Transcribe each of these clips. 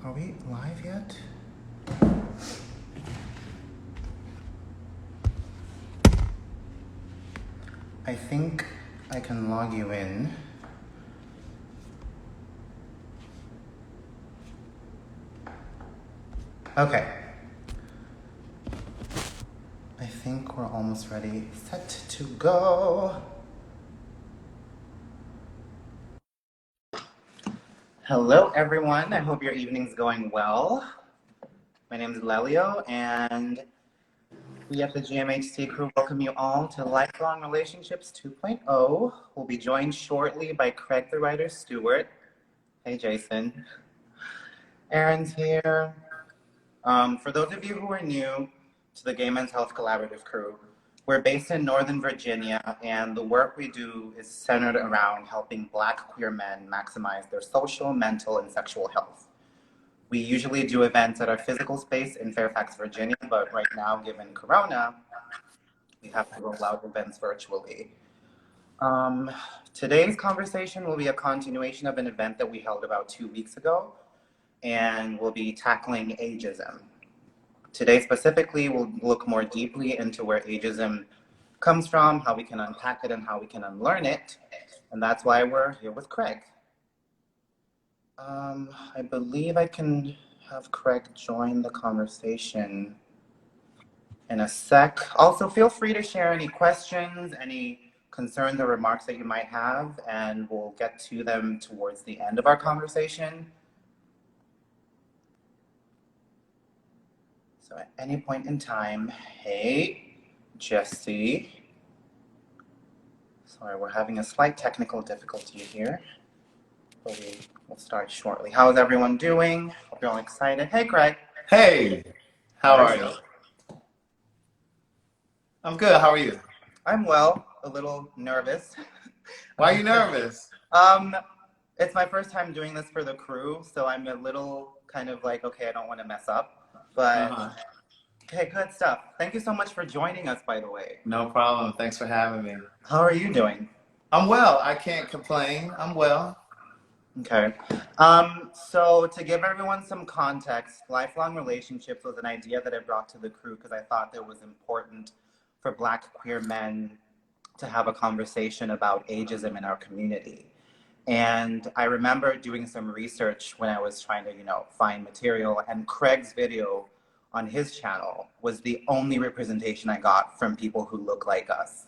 Are we live yet? I think I can log you in. Okay. I think we're almost ready, set to go. Hello, everyone. I hope your evening's going well. My name is Lélio, and we at the GMHC crew welcome you all to Lifelong Relationships 2.0. We'll be joined shortly by Craig the writer Stewart. Hey, Jason. Aaron's here. For those of you who are new to the Gay Men's Health Collaborative crew, we're based in Northern Virginia, and the work we do is centered around helping Black queer men maximize their social, mental, and sexual health. We usually do events at our physical space in Fairfax, Virginia, but right now, given Corona, we have to roll out events virtually. Today's conversation will be a continuation of an event that we held about 2 weeks ago, and we'll be tackling ageism. Today specifically, we'll look more deeply into where ageism comes from, how we can unpack it, and how we can unlearn it. And that's why we're here with Craig. I believe I can have Craig join the conversation in a sec. Also, feel free to share any questions, any concerns or remarks that you might have, and we'll get to them towards the end of our conversation. So at any point in time, hey, Jesse. Sorry, we're having a slight technical difficulty here, but we'll start shortly. How is everyone doing? Hope you're all excited. Hey, Craig. Hey, how are you? I'm good. How are you? I'm well, a little nervous. Why are you nervous? It's my first time doing this for the crew, so I'm a little kind of like, okay, I don't want to mess up. But okay, good stuff. Thank you so much for joining us, by the way. No problem. Thanks for having me. How are you doing? I'm well. I can't complain. I'm well. Okay. So to give everyone some context, lifelong relationships was an idea that I brought to the crew because I thought that it was important for Black queer men to have a conversation about ageism in our community. And I remember doing some research when I was trying to, find material, and Craig's video on his channel was the only representation I got from people who look like us.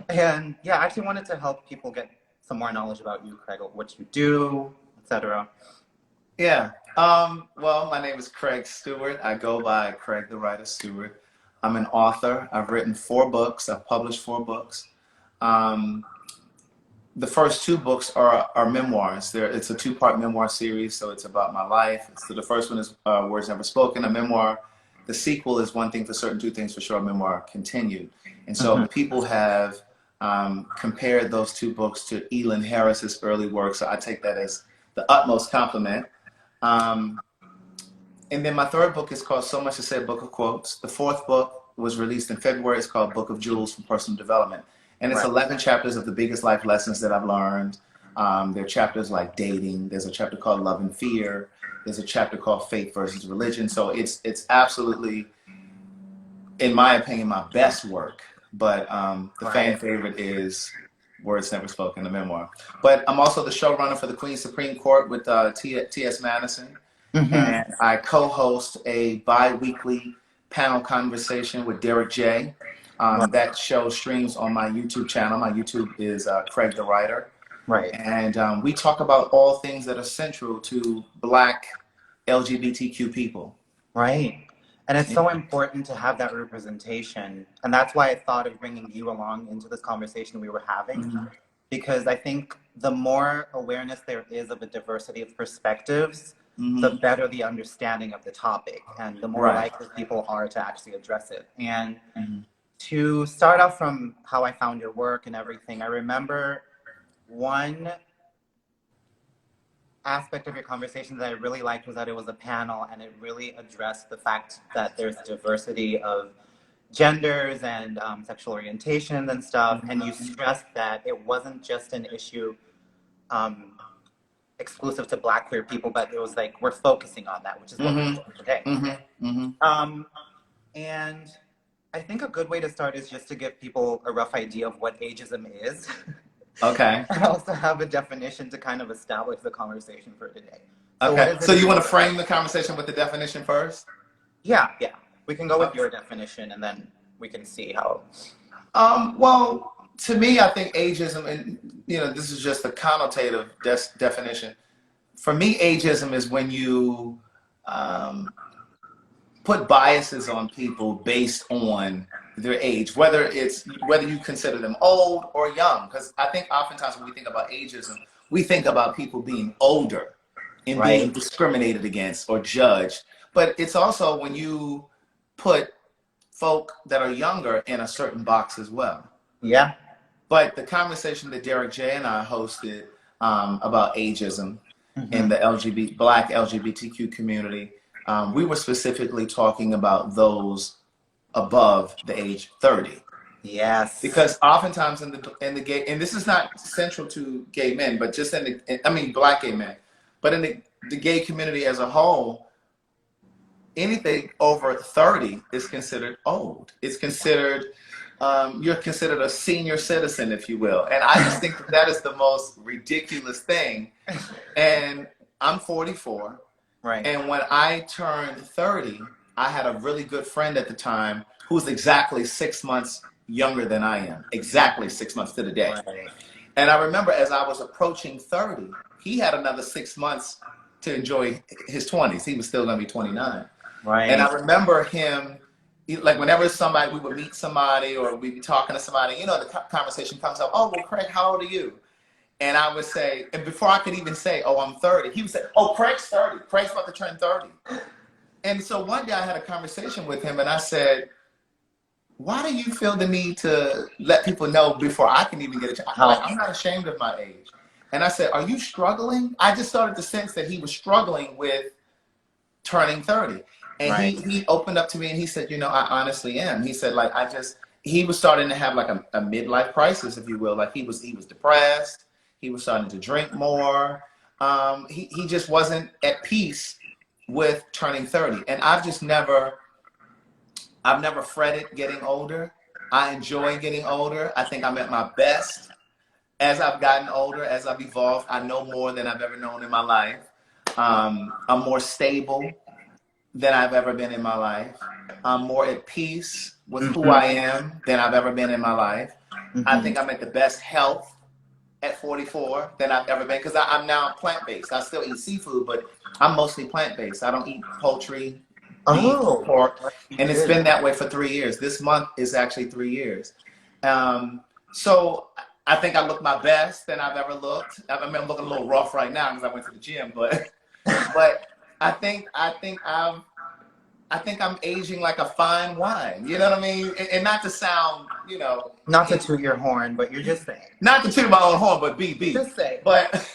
And yeah, I actually wanted to help people get some more knowledge about you, Craig, what you do, etc. Yeah. Well, my name is Craig Stewart. I go by Craig the writer Stewart. I'm an author. I've written 4 books. I've published 4 books. The first 2 books are memoirs. It's a 2-part memoir series, so it's about my life. So the first one is Words Never Spoken, a memoir. The sequel is One Thing for Certain, Two Things for Sure, a memoir continued. And so people have compared those 2 books to Elin Harris's early work, so I take that as the utmost compliment. And then my 3rd book is called So Much to Say, a Book of Quotes. The 4th book was released in February. It's called Book of Jewels for Personal Development. And it's 11 chapters of the biggest life lessons that I've learned. There are chapters like dating. There's a chapter called Love and Fear. There's a chapter called Faith versus Religion. So it's absolutely, in my opinion, my best work. But the fan favorite is Words Never Spoken, the memoir. But I'm also the showrunner for the Queen's Supreme Court with T.S. Madison. And I co-host a bi-weekly panel conversation with Derek J. That show streams on my YouTube channel. My YouTube is Craig the Writer. Right. And we talk about all things that are central to Black LGBTQ people. Right. And it's so important to have that representation. And that's why I thought of bringing you along into this conversation we were having. Because I think the more awareness there is of a diversity of perspectives, the better the understanding of the topic, and the more likely people are to actually address it. And to start off from how I found your work and everything, I remember one aspect of your conversation that I really liked was that it was a panel, and it really addressed the fact that there's diversity of genders and sexual orientations and stuff, and you stressed that it wasn't just an issue exclusive to Black queer people, but it was like, we're focusing on that, which is what we're doing today. And I think a good way to start is just to give people a rough idea of what ageism is. Okay. I also have a definition to kind of establish the conversation for today. So okay. So you want to frame the conversation with the definition first? Yeah. We can go with your definition, and then we can see how. Well, to me, I think ageism, and this is just a connotative definition. For me, ageism is when you put biases on people based on their age, whether you consider them old or young. Because I think oftentimes when we think about ageism, we think about people being older and being discriminated against or judged. But it's also when you put folk that are younger in a certain box as well. Yeah. But the conversation that Derek J and I hosted about ageism in the Black LGBTQ community, we were specifically talking about those above the age 30. Yes. Because oftentimes in the gay, and this is not central to gay men, but just Black gay men, but in the gay community as a whole, anything over 30 is considered old. It's considered, you're considered a senior citizen, if you will. And I just think that is the most ridiculous thing. And I'm 44. Right. And when I turned 30, I had a really good friend at the time who was exactly 6 months younger than I am. Exactly 6 months to the day. Right. And I remember as I was approaching 30, he had another 6 months to enjoy his 20s. He was still going to be 29. Right. And I remember him, like whenever we would meet somebody or we'd be talking to somebody, the conversation comes up, oh, well, Craig, how old are you? And I would say, and before I could even say, oh, I'm 30, he would say, oh, Craig's 30. Craig's about to turn 30. And so one day I had a conversation with him and I said, why do you feel the need to let people know before I can even get a chance? I'm not ashamed of my age. And I said, are you struggling? I just started to sense that he was struggling with turning 30. And he opened up to me and he said, I honestly am. He said, he was starting to have like a midlife crisis, if you will. Like he was depressed. He was starting to drink more. He just wasn't at peace with turning 30. And I've never fretted getting older. I enjoy getting older. I think I'm at my best as I've gotten older, as I've evolved. I know more than I've ever known in my life. I'm more stable than I've ever been in my life. I'm more at peace with who I am than I've ever been in my life. I think I'm at the best health at 44 than I've ever been, because I'm now plant-based. I still eat seafood, but I'm mostly plant-based. I don't eat poultry, beef, pork, and it's been that way for 3 years. This month is actually 3 years. So I think I look my best than I've ever looked. I'm looking a little rough right now because I went to the gym, but I think I'm aging like a fine wine. You know what I mean? And not to sound, not to toot your horn, but you're just saying. Not to toot my own horn, but be. Just say. But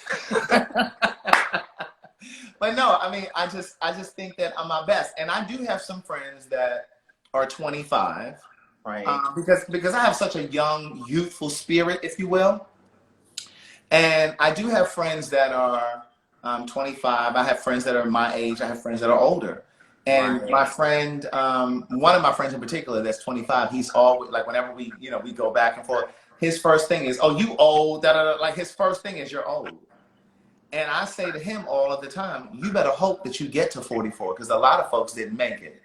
but no, I mean, I just think that I'm my best, and I do have some friends that are 25, right? Because I have such a young, youthful spirit, if you will, and I do have friends that are 25. I have friends that are my age. I have friends that are older. And my friend, one of my friends in particular that's 25, he's always, like, whenever we go back and forth, his first thing is, oh, you old, da-da-da. Like, his first thing is, you're old. And I say to him all of the time, you better hope that you get to 44, because a lot of folks didn't make it.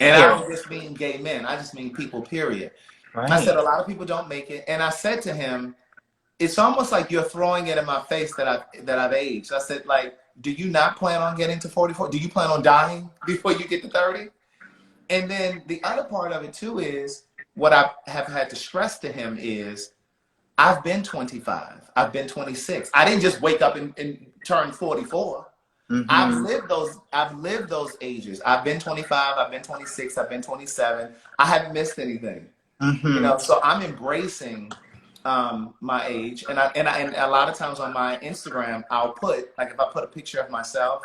And I don't just mean gay men. I just mean people, period. Right. I said, a lot of people don't make it. And I said to him, it's almost like you're throwing it in my face that I've aged. I said, like, do you not plan on getting to 44? Do you plan on dying before you get to 30? And then the other part of it too is, what I have had to stress to him is, I've been 25. I've been 26. I didn't just wake up and turn 44. I've lived those ages. I've been 25. I've been 26. I've been 27. I haven't missed anything. So I'm embracing my age, and a lot of times on my Instagram, I'll put, like, if I put a picture of myself,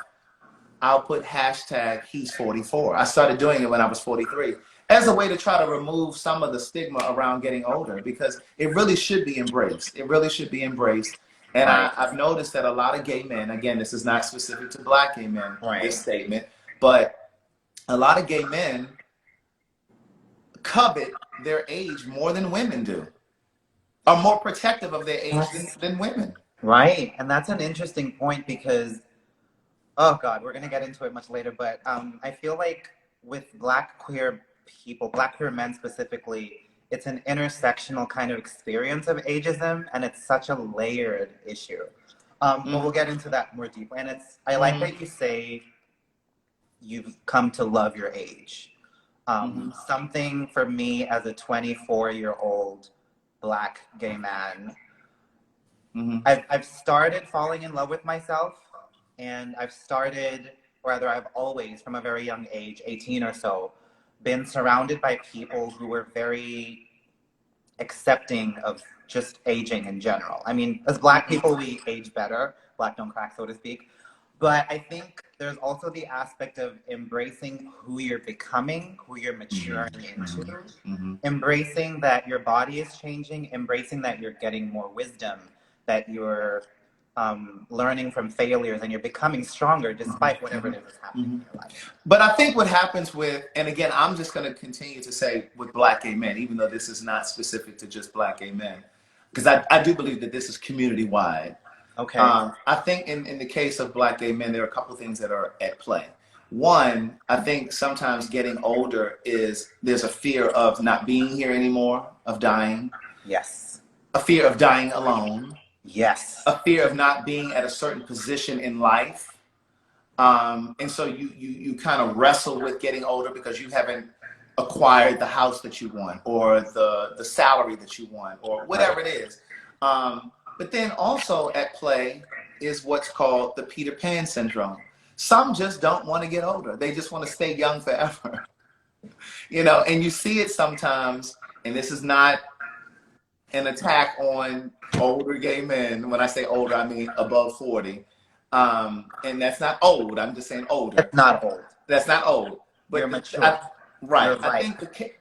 I'll put hashtag he's 44. I started doing it when I was 43 as a way to try to remove some of the stigma around getting older, because it really should be embraced. It really should be embraced. And Right. I've noticed that a lot of gay men, again, this is not specific to Black gay men, this Right. statement, but a lot of gay men covet their age more than women do, are more protective of their age than women. Right. And that's an interesting point because, oh God, we're going to get into it much later, but I feel like with Black queer people, Black queer men specifically, it's an intersectional kind of experience of ageism, and it's such a layered issue. But we'll get into that more deeply. And I like that you say you've come to love your age. Something for me as a 24-year-old Black gay man, I've started falling in love with myself, and I've always, from a very young age, 18 or so, been surrounded by people who were very accepting of just aging in general. I mean, as Black people, we age better. Black don't crack, so to speak. But I think there's also the aspect of embracing who you're becoming, who you're maturing into, embracing that your body is changing, embracing that you're getting more wisdom, that you're learning from failures, and you're becoming stronger despite whatever it is happening in your life. But I think what happens with, and again, I'm just going to continue to say with Black gay men, even though this is not specific to just Black gay men, because I do believe that this is community-wide. Okay. I think in the case of Black gay men, there are a couple things that are at play. One, I think sometimes getting older there's a fear of not being here anymore, of dying. Yes. A fear of dying alone. Yes. A fear of not being at a certain position in life. And so you kind of wrestle with getting older because you haven't acquired the house that you want, or the salary that you want, or whatever it is. But then also at play is what's called the Peter Pan syndrome. Some just don't want to get older. They just want to stay young forever. And you see it sometimes, and this is not an attack on older gay men. When I say older, I mean above 40. And that's not old. I'm just saying older. It's not old. That's not old. But you're mature. Right. You're right.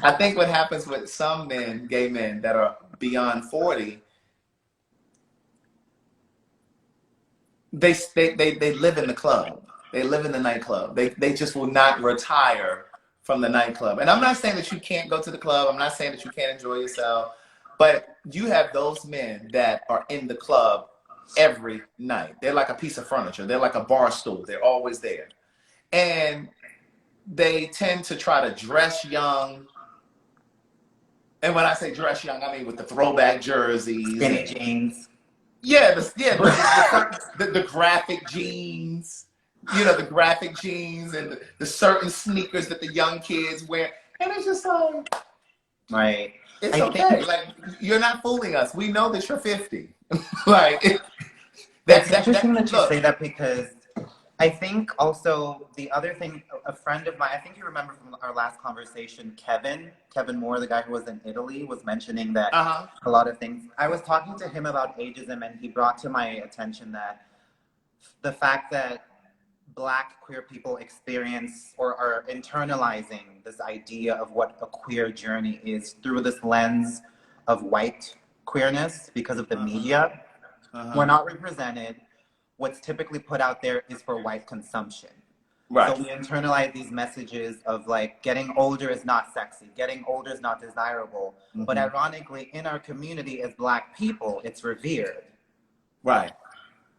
I think what happens with some men, gay men that are beyond 40, they live in the club. They live in the nightclub. They just will not retire from the nightclub. And I'm not saying that you can't go to the club. I'm not saying that you can't enjoy yourself. But you have those men that are in the club every night. They're like a piece of furniture. They're like a bar stool. They're always there. And they tend to try to dress young. And when I say dress young, I mean with the throwback jerseys. Skinny jeans. Yeah, the graphic jeans. The graphic jeans and the certain sneakers that the young kids wear. And it's just like, right. It's okay. Like, you're not fooling us. We know that you're 50. That's interesting that you say that, because I think also the other thing, a friend of mine, I think you remember from our last conversation, Kevin Moore, the guy who was in Italy, was mentioning that a lot of things. I was talking to him about ageism, and he brought to my attention that the fact that Black queer people experience or are internalizing this idea of what a queer journey is through this lens of white queerness because of the media. We're not represented. What's typically put out there is for white consumption. Right. So we internalize these messages of like, getting older is not sexy, getting older is not desirable. But ironically, in our community as Black people, it's revered. Right.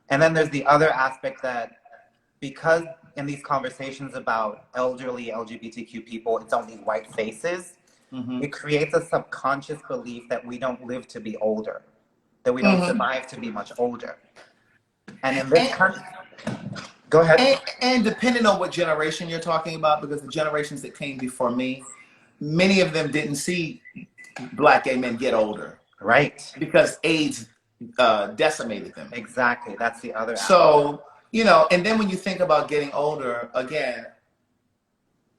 And then there's the other aspect that, because in these conversations about elderly LGBTQ people, it's only white faces, it creates a subconscious belief that we don't live to be older, that we don't survive to be much older. And in this country, go ahead. And depending on what generation you're talking about, because the generations that came before me, many of them didn't see Black gay men get older. Right. Because AIDS decimated them. Exactly. That's the other aspect. So, and then when you think about getting older, again,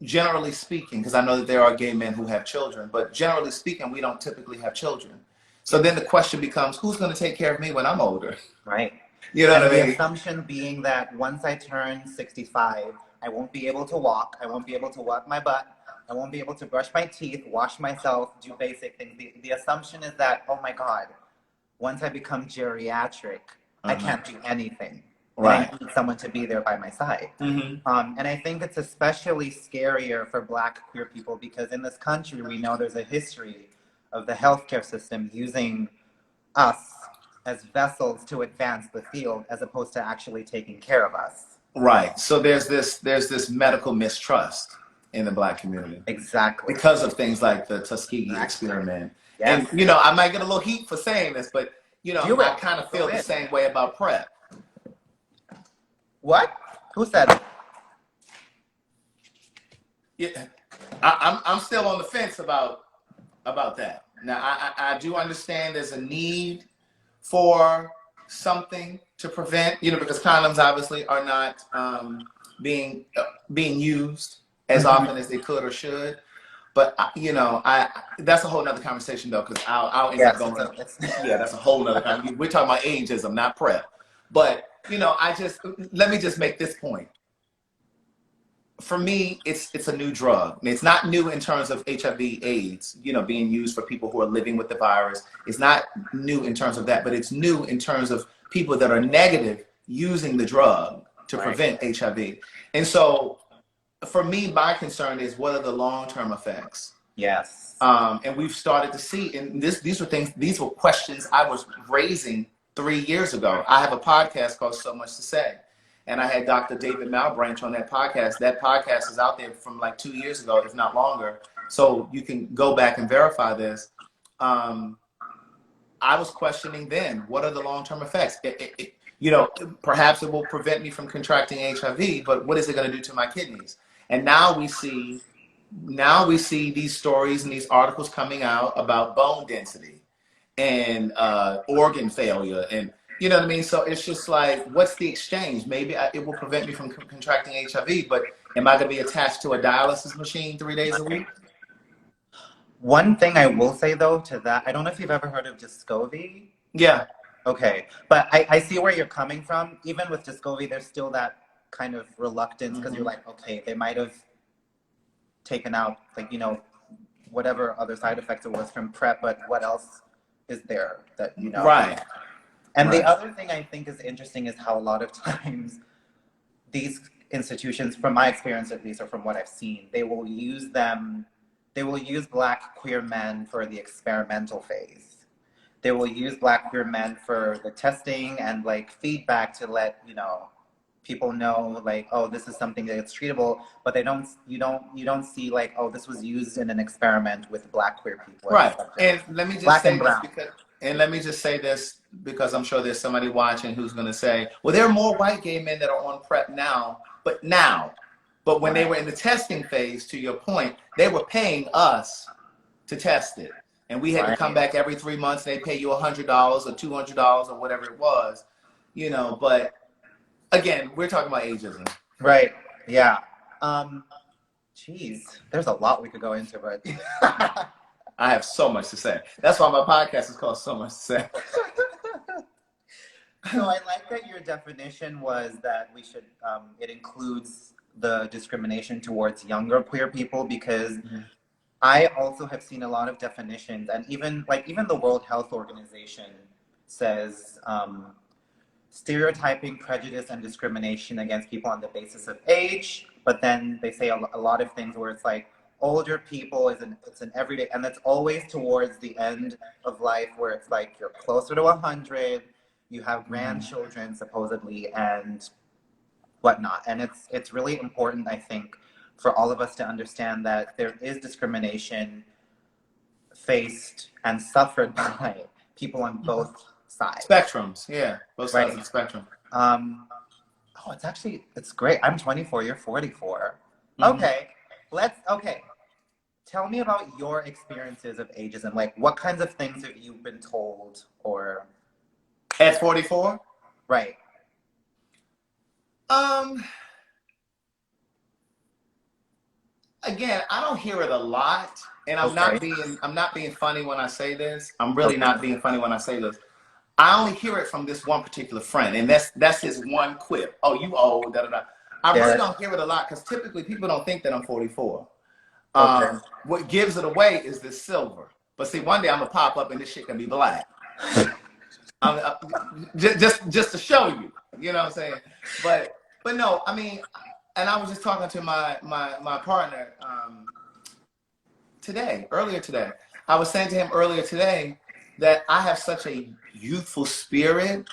generally speaking, because I know that there are gay men who have children, but generally speaking, we don't typically have children. So then the question becomes, who's going to take care of me when I'm older? Right. You know what I mean? The assumption being that once I turn 65, I won't be able to walk, I won't be able to wipe my butt, I won't be able to brush my teeth, wash myself, do basic things. The assumption is that, oh my God, once I become geriatric, I can't do anything. Right. And I need someone to be there by my side. And I think it's especially scarier for Black queer people because in this country, we know there's a history of the healthcare system using us as vessels to advance the field as opposed to actually taking care of us. Right. So there's this medical mistrust in the Black community. Exactly. Because of things like the Tuskegee experiment. Yes. And, you know, I might get a little heat for saying this, but, you know, I kind of feel the same way about PrEP. What? Who said it? Yeah, I'm still on the fence about that. Now, I do understand there's a need for something to prevent, you know, because condoms obviously are not being used as often as they could or should. But you know, that's a whole nother conversation though, because I'll end up going. Yeah, that's a whole nother conversation. We're talking about ageism, not PrEP. But you know, let me just make this point. For me, it's a new drug. It's not new in terms of HIV/AIDS, you know, being used for people who are living with the virus. It's not new in terms of that, but it's new in terms of people that are negative using the drug to prevent HIV. And so, for me, my concern is what are the long-term effects? Yes. And we've started to see, and these were questions I was raising 3 years ago. I have a podcast called So Much to Say. And I had Dr. David Malbranch on that podcast. That podcast is out there from like 2 years ago, if not longer. So you can go back and verify this. I was questioning then, what are the long-term effects? You know, perhaps it will prevent me from contracting HIV, but what is it going to do to my kidneys? And now we see these stories and these articles coming out about bone density and organ failure and you know what I mean? So it's just like, what's the exchange? Maybe it will prevent me from contracting HIV, but am I going to be attached to a dialysis machine 3 days a week? One thing I will say, though, to that, I don't know if you've ever heard of Descovy. Yeah. Okay. But I see where you're coming from. Even with Descovy, there's still that kind of reluctance because you're like, okay, they might have taken out, like, you know, whatever other side effects it was from PrEP, but what else is there that, you know? Right. And the other thing I think is interesting is how a lot of times these institutions, from my experience at least, or from what I've seen, they will use Black queer men for the experimental phase. They will use Black queer men for the testing and like feedback to let, you know, people know like, oh, this is something that's treatable, but you don't see like, oh, this was used in an experiment with Black queer people. Right. And let me just say this because I'm sure there's somebody watching who's going to say, well, there are more white gay men that are on PrEP now. But when they were in the testing phase, to your point, they were paying us to test it. And we had to come back every 3 months. They pay you $100 or $200 or whatever it was, you know, but again, we're talking about ageism. Right. Yeah. Geez, there's a lot we could go into, but I have so much to say. That's why my podcast is called So Much to Say. So I like that your definition was that we should, it includes the discrimination towards younger queer people because I also have seen a lot of definitions and even the World Health Organization says stereotyping, prejudice, and discrimination against people on the basis of age, but then they say a lot of things where it's like older people it's an everyday, and that's always towards the end of life where it's like you're closer to 100, you have grandchildren supposedly and whatnot, and it's really important, I think, for all of us to understand that there is discrimination faced and suffered by people on both sides. Spectrums, yeah, both sides of the spectrum. It's great. I'm 24, you're 44. Okay, tell me about your experiences of ageism. Like, what kinds of things have you been told or... At 44? Right. Again, I don't hear it a lot, and I'm not being funny when I say this. I'm really not being funny when I say this. I only hear it from this one particular friend, and that's his one quip. Oh, you old, da da da. I really don't hear it a lot because typically people don't think that I'm 44. What gives it away is this silver. But see, one day I'm gonna pop up and this shit gonna be black. Just to show you, you know what I'm saying? But no, I mean, and I was just talking to my partner earlier today. I was saying to him earlier today that I have such a youthful spirit,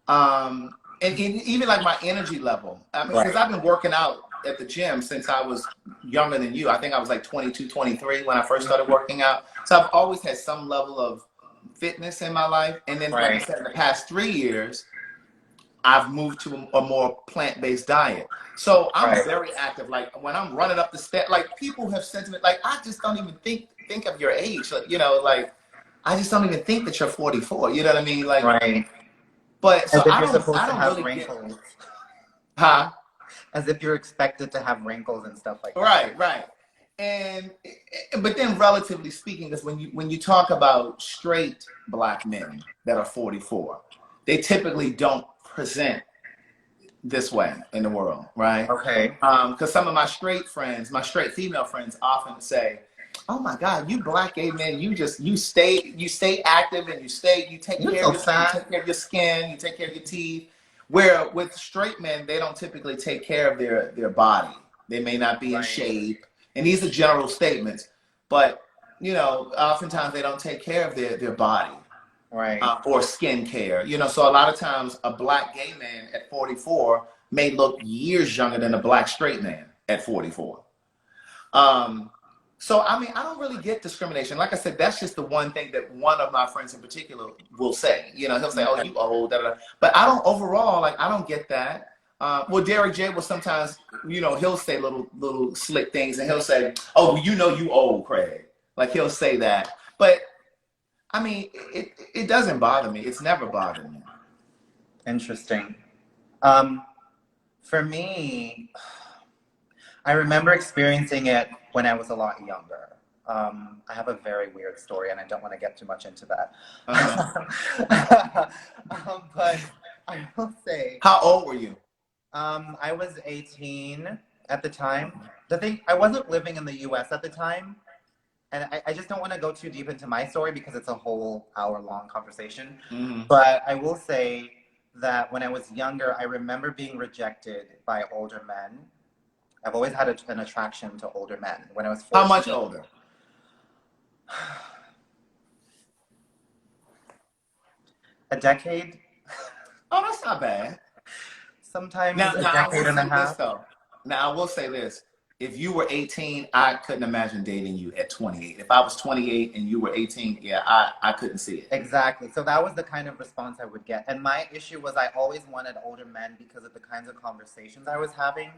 and even like my energy level. I mean, because I've been working out at the gym since I was younger than you. I think I was like 22, 23 when I first started working out. So I've always had some level of fitness in my life. And then, like I said, in the past 3 years, I've moved to a more plant-based diet. So I'm very active. Like when I'm running up the steps, like people have said to me, like, I just don't even think of your age. Like, you know, like I just don't even think that you're 44. You know what I mean? Like, but so I don't really wrinkles. Huh? As if you're expected to have wrinkles and stuff like that. Right. And but then, relatively speaking, because when you talk about straight black men that are 44, they typically don't present this way in the world, right? Okay. Because some of my straight female friends often say, "Oh my God, you black gay men, you stay active and you take care of your skin, you take care of your teeth." Where with straight men, they don't typically take care of their body. They may not be in shape, and these are general statements. But you know, oftentimes they don't take care of their body. Or skin care, you know, so a lot of times a black gay man at 44 may look years younger than a black straight man at 44. So I mean, I don't really get discrimination. Like I said, that's just the one thing that one of my friends in particular will say. You know, he'll say, "Oh, you old," but I don't overall, like, I don't get that. Well, Derek J will sometimes, you know, he'll say little slick things, and he'll say, "Oh, well, you know, you old, Craig." Like he'll say that, but I mean, it doesn't bother me. It's never bothered me. Interesting. For me, I remember experiencing it when I was a lot younger. I have a very weird story, and I don't want to get too much into that. But I will say... How old were you? I was 18 at the time. The thing, I wasn't living in the US at the time. And I just don't want to go too deep into my story because it's a whole hour-long conversation. But I will say that when I was younger, I remember being rejected by older men. I've always had an attraction to older men. When I was 14, how much older? A decade. Oh, that's not bad. Sometimes a decade and a half. Now, I will say this. If you were 18, I couldn't imagine dating you at 28. If I was 28 and you were 18, yeah, I couldn't see it. Exactly. So that was the kind of response I would get. And my issue was I always wanted older men because of the kinds of conversations I was having,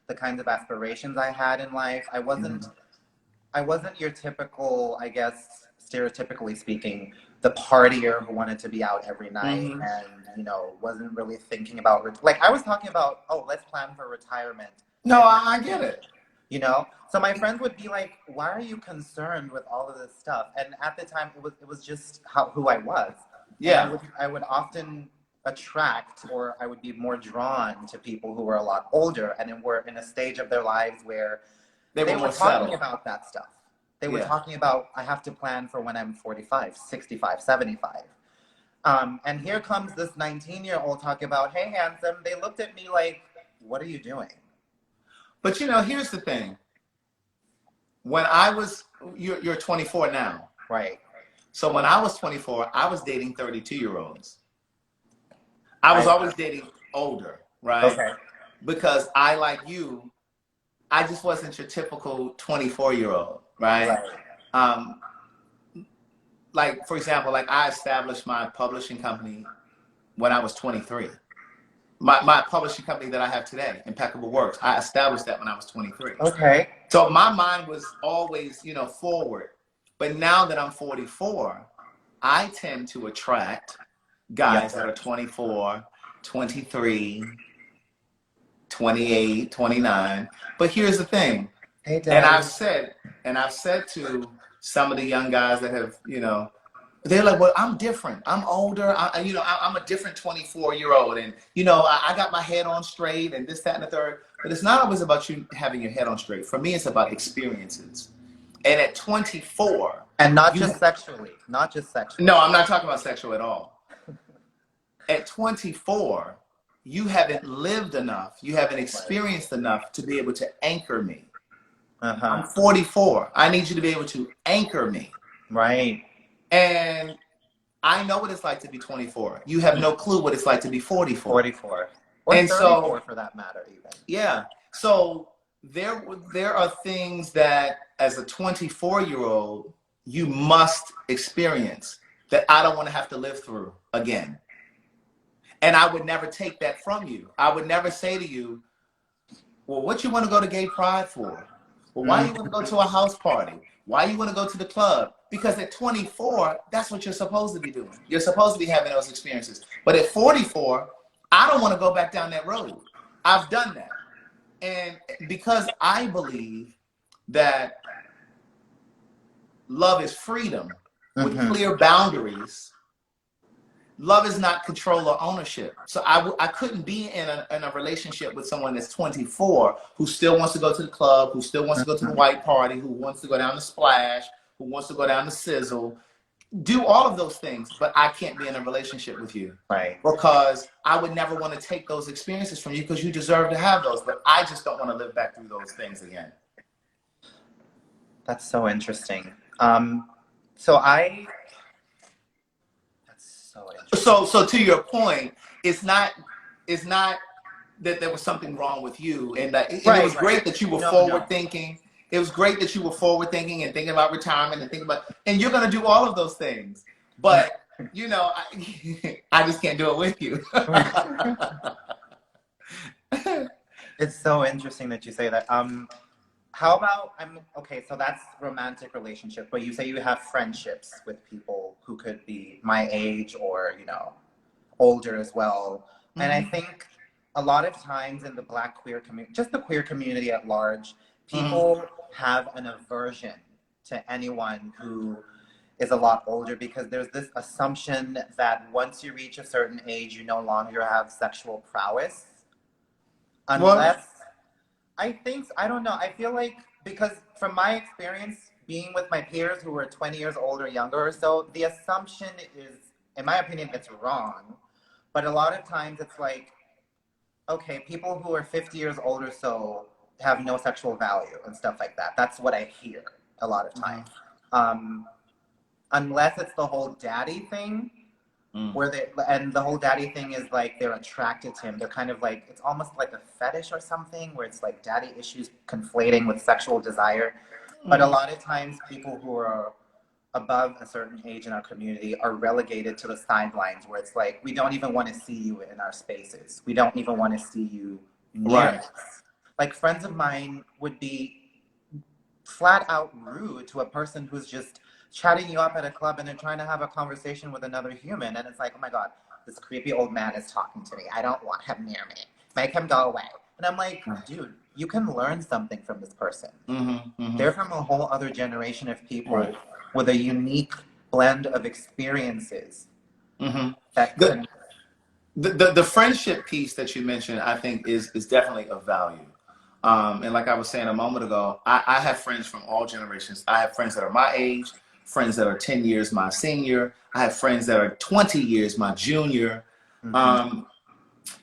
the kinds of aspirations I had in life. I wasn't your typical, I guess, stereotypically speaking, the partier who wanted to be out every night and, you know, wasn't really thinking about, like, I was talking about, oh, let's plan for retirement. No, I get it. You know, so my friends would be like, "Why are you concerned with all of this stuff?" And at the time, it was just who I was. Yeah, I would often attract, or I would be more drawn to people who were a lot older and were in a stage of their lives where they were talking about that stuff. They were talking about, I have to plan for when I'm 45, 65, 75. And here comes this 19-year-old talking about, "Hey, handsome." They looked at me like, "What are you doing?" But you know, here's the thing. When I was, you're 24 now. Right. So when I was 24, I was dating 32-year-olds. I was always dating older, right? Okay. Because I, like you, I just wasn't your typical 24-year-old, right? Like, for example, like I established my publishing company when I was 23. My publishing company that I have today, Impeccable Works, I established that when I was 23. Okay. So my mind was always, you know, forward. But now that I'm 44, I tend to attract guys that are 24, 23, 28, 29. But here's the thing. Hey, Dad. And I've said to some of the young guys that have, you know, they're like, "Well, I'm different. I'm older. I'm a different 24-year-old. And, you know, I got my head on straight and this, that, and the third." But it's not always about you having your head on straight. For me, it's about experiences. And at 24. And not just sexually. Not just sexually. No, I'm not talking about sexual at all. At 24, you haven't lived enough, you haven't experienced enough to be able to anchor me. I'm 44. I need you to be able to anchor me. Right. And I know what it's like to be 24. You have no clue what it's like to be 44. 44. Or and 34 for that matter, even. Yeah. So there are things that as a 24-year-old, you must experience that I don't want to have to live through again. And I would never take that from you. I would never say to you, well, what you want to go to gay pride for? Well, why you want to go to a house party? Why you want to go to the club? Because at 24, that's what you're supposed to be doing. You're supposed to be having those experiences. But at 44, I don't want to go back down that road. I've done that. And because I believe that love is freedom with clear boundaries, love is not control or ownership. So I couldn't be in a relationship with someone that's 24 who still wants to go to the club, who still wants to go to the white party, who wants to go down to Splash, who wants to go down to Sizzle, do all of those things, but I can't be in a relationship with you. Right. Because I would never want to take those experiences from you because you deserve to have those, but I just don't want to live back through those things again. That's so interesting. So to your point, it's not that there was something wrong with you, and that it was great that you were forward thinking. It was great that you were forward thinking and thinking about retirement and thinking about, and you're going to do all of those things. But you know, I just can't do it with you. It's so interesting that you say that. How about, okay, so that's romantic relationship, but you say you have friendships with people who could be my age or, you know, older as well. And I think a lot of times in the Black queer community, just the queer community at large, people have an aversion to anyone who is a lot older because there's this assumption that once you reach a certain age, you no longer have sexual prowess. Unless, I don't know, I feel like, because from my experience being with my peers who are 20 years older, younger or so, the assumption is, in my opinion, it's wrong. But a lot of times it's like, okay, people who are 50 years old or so have no sexual value and stuff like that. That's what I hear a lot of times. Unless it's the whole daddy thing, where the whole daddy thing is like they're attracted to him. They're kind of like, it's almost like a fetish or something, where it's like daddy issues conflating with sexual desire. But a lot of times people who are above a certain age in our community are relegated to the sidelines, where it's like, we don't even want to see you in our spaces. We don't even want to see you near us. Like, friends of mine would be flat out rude to a person who's just chatting you up at a club and then trying to have a conversation with another human. And it's like, oh my God, this creepy old man is talking to me. I don't want him near me. Make him go away. And I'm like, dude, you can learn something from this person. They're from a whole other generation of people with a unique blend of experiences. That the friendship piece that you mentioned, I think is definitely of value. And like I was saying a moment ago, I have friends from all generations. I have friends that are my age, friends that are 10 years my senior. I have friends that are 20 years my junior.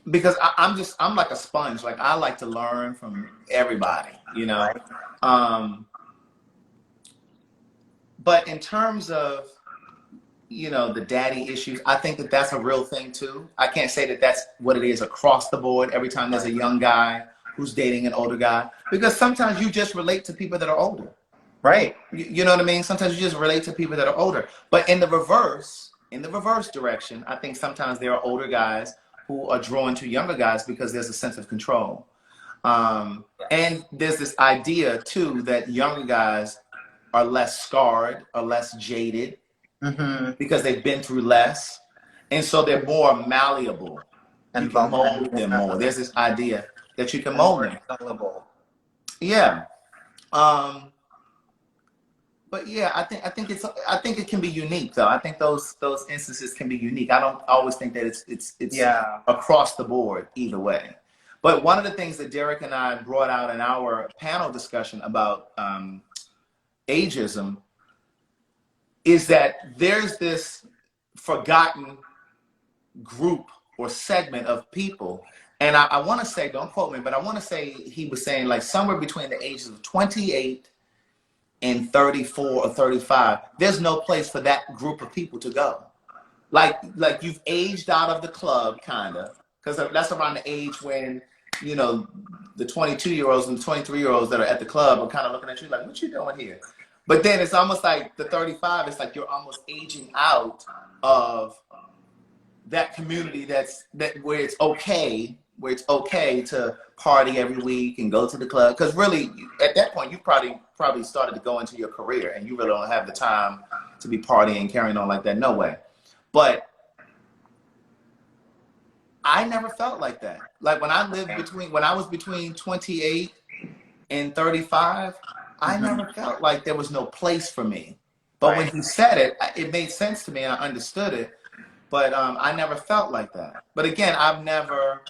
Because I'm like a sponge. Like, I like to learn from everybody, you know. But in terms of, you know, the daddy issues, I think that that's a real thing too. I can't say that that's what it is across the board every time there's a young guy who's dating an older guy, because sometimes you just relate to people that are older. You know what I mean? Sometimes you just relate to people that are older. But in the reverse direction, I think sometimes there are older guys who are drawn to younger guys because there's a sense of control. And there's this idea too that younger guys are less scarred or less jaded because they've been through less. And so they're more malleable. And you can mold them more. There's this idea that you can mold them. Yeah. But yeah, I think it can be unique though. I think those instances can be unique. I don't always think that it's across the board either way. But one of the things that Derek and I brought out in our panel discussion about ageism is that there's this forgotten group or segment of people. And I want to say, don't quote me, but I want to say he was saying like somewhere between the ages of 28 and 34 or 35, there's no place for that group of people to go. Like you've aged out of the club, kind of, because that's around the age when, you know, the 22-year-olds and the 23-year-olds that are at the club are kind of looking at you like, what you doing here? But then it's almost like the 35, it's like you're almost aging out of that community where it's okay to party every week and go to the club. Because really, at that point, you probably started to go into your career and you really don't have the time to be partying and carrying on like that. No way. But I never felt like that. Like when I was between 28 and 35, I never felt like there was no place for me. But when he said it, it made sense to me and I understood it. But I never felt like that. But again, I've never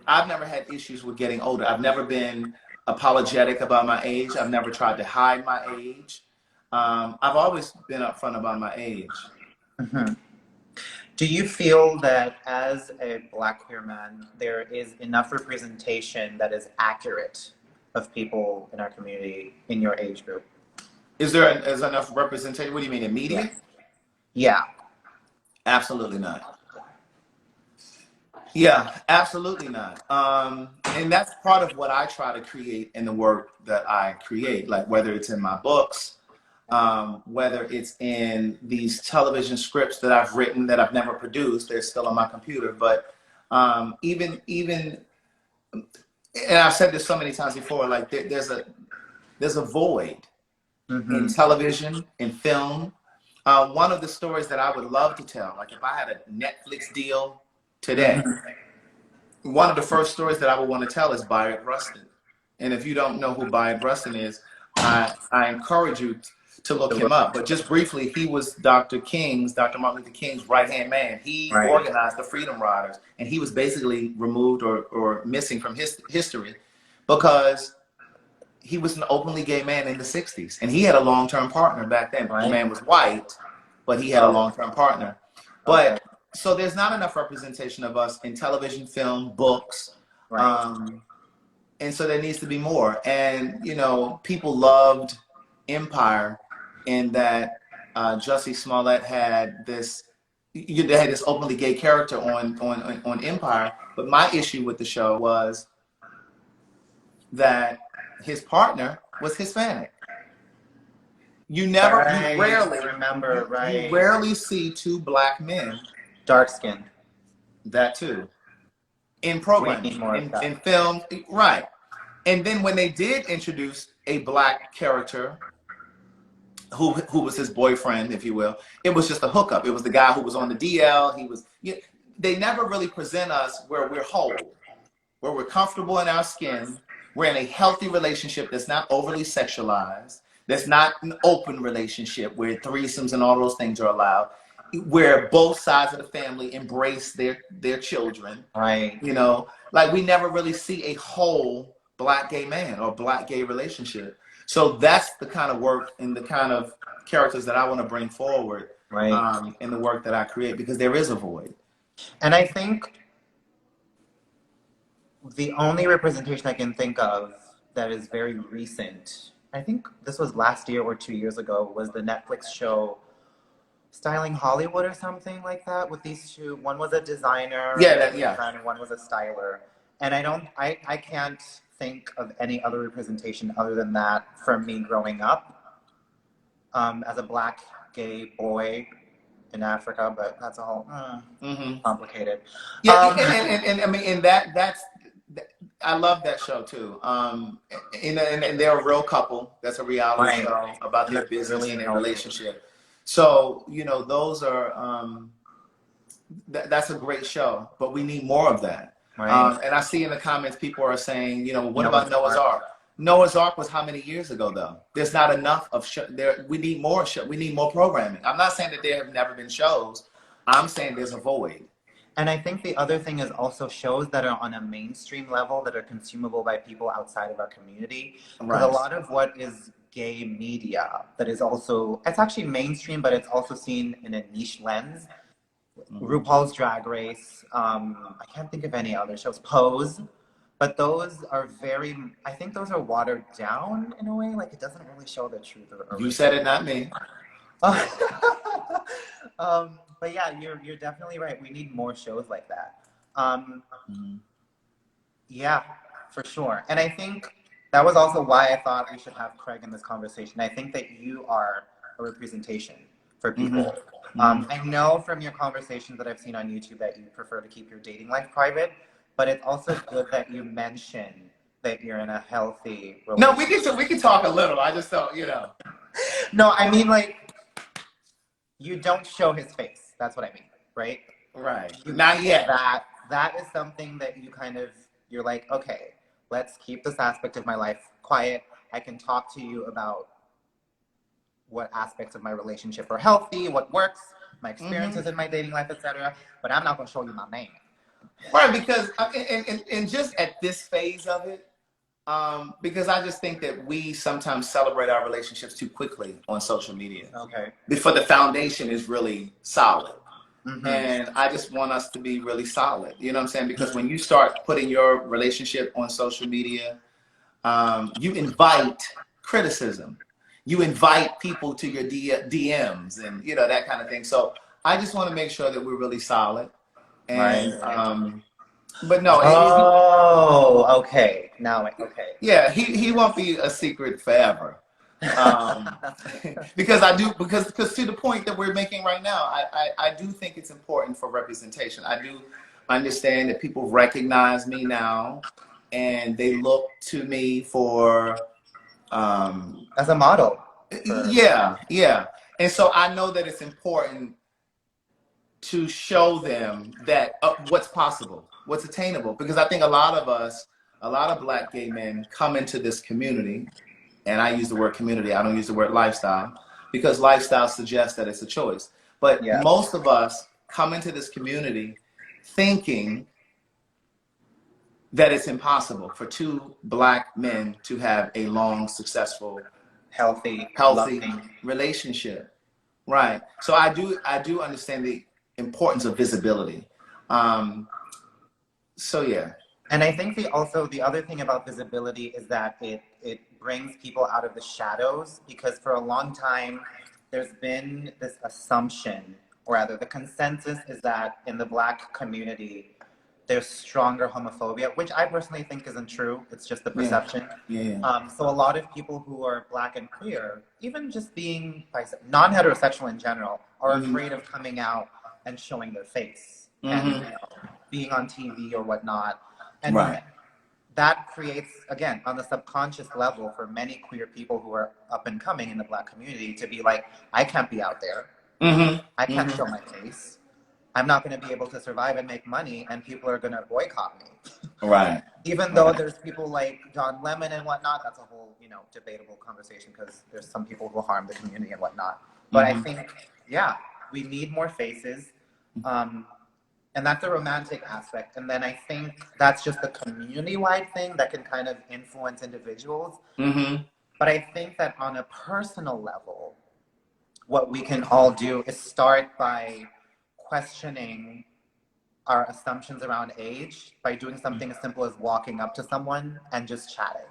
had issues with getting older. I've never been apologetic about my age. I've never tried to hide my age. I've always been upfront about my age. Mm-hmm. Do you feel that as a Black queer man, there is enough representation that is accurate of people in our community in your age group? Is enough representation? What do you mean, in media? Yeah. Absolutely not. Yeah, absolutely not. And that's part of what I try to create in the work that I create, like whether it's in my books, whether it's in these television scripts that I've written that I've never produced, they're still on my computer. But even, and I've said this so many times before, like there's a void in television, in film. One of the stories that I would love to tell, like if I had a Netflix deal today, one of the first stories that I would want to tell is Byron Rustin. And if you don't know who Byron Rustin is, I encourage you to look him up. But just briefly, he was Dr. Martin Luther King's right-hand man. He organized the Freedom Riders, and he was basically removed or missing from history because he was an openly gay man in the 60s. And he had a long-term partner back then. The man was white, but he had a long-term partner. But so there's not enough representation of us in television, film, books. And so there needs to be more. And, you know, people loved Empire in that Jussie Smollett had this openly gay character on Empire. But my issue with the show was that his partner was Hispanic. You rarely see two Black men, dark skinned. That too. In programming, in film, right. And then when they did introduce a Black character who was his boyfriend, if you will, it was just a hookup. It was the guy who was on the DL. They never really present us where we're whole, where we're comfortable in our skin. We're in a healthy relationship that's not overly sexualized. That's not an open relationship where threesomes and all those things are allowed. Where both sides of the family embrace their children. Right. You know, like we never really see a whole Black gay man or Black gay relationship. So that's the kind of work and the kind of characters that I want to bring forward in the work that I create, because there is a void. And I think the only representation I can think of that is very recent, I think this was last year or 2 years ago, was the Netflix show Styling Hollywood or something like that, with these two. One was a designer, and one was a styler. And I can't think of any other representation other than that from me growing up as a Black gay boy in Africa, but that's all complicated. Yeah, and I mean, I love that show too. And they're a real couple. That's a reality show about their business and their relationship. So, you know, those are, that's a great show, but we need more of that. And I see in the comments, people are saying, you know, what about Noah's Ark? Noah's Ark was how many years ago, though? There's not enough of we need more we need more programming. I'm not saying that there have never been shows. I'm saying there's a void. And I think the other thing is also shows that are on a mainstream level that are consumable by people outside of our community. Because a lot of what is gay media that is also, it's actually mainstream, but it's also seen in a niche lens. RuPaul's Drag Race. I can't think of any other shows. Pose. But those are very, I think those are watered down in a way. Like, it doesn't really show the truth of it. You said it, not me. But yeah, you're definitely right. We need more shows like that. Yeah, for sure. And I think that was also why I thought we should have Craig in this conversation. I think that you are a representation for people. I know from your conversations that I've seen on YouTube that you prefer to keep your dating life private, but it's also good that you mention that you're in a healthy relationship. No, we can talk a little. I just don't, you know. No, I mean, like, you don't show his face. That's what I mean, right? Right. Not yet. That is something that you kind of, you're like, okay, let's keep this aspect of my life quiet. I can talk to you about what aspects of my relationship are healthy, what works, my experiences in my dating life, etc. But I'm not going to show you my name. Right, because and just at this phase of it, because I just think that we sometimes celebrate our relationships too quickly on social media. Okay. Before the foundation is really solid. And I just want us to be really solid. You know what I'm saying? Because when you start putting your relationship on social media, you invite criticism. You invite people to your DMs and, you know, that kind of thing. So I just want to make sure that we're really solid. And, but no. Oh, okay. Now, okay. Yeah, he won't be a secret forever. Because to the point that we're making right now, I do think it's important for representation. I do understand that people recognize me now and they look to me for as a model. Yeah. And so I know that it's important to show them that what's possible, what's attainable, because I think a lot of Black gay men come into this community. And I use the word community, I don't use the word lifestyle, because lifestyle suggests that it's a choice. But most of us come into this community thinking that it's impossible for two Black men to have a long, successful, healthy relationship. Right. So I do understand the importance of visibility. So yeah. And I think the other thing about visibility is that it brings people out of the shadows, because for a long time there's been this assumption, or rather the consensus is that in the Black community there's stronger homophobia, which I personally think isn't true. It's just the perception. So a lot of people who are Black and queer, even just being non-heterosexual in general, are afraid of coming out and showing their face and being on TV or whatnot. And that creates, again, on the subconscious level for many queer people who are up and coming in the Black community, to be like, I can't be out there. I can't show my face. I'm not going to be able to survive and make money, and people are going to boycott me. Right. Even though there's people like John Lemon and whatnot, that's a whole, debatable conversation, because there's some people who harm the community and whatnot. But I think, we need more faces. And that's a romantic aspect. And then I think that's just a community-wide thing that can kind of influence individuals. But I think that on a personal level, what we can all do is start by questioning our assumptions around age by doing something as simple as walking up to someone and just chatting.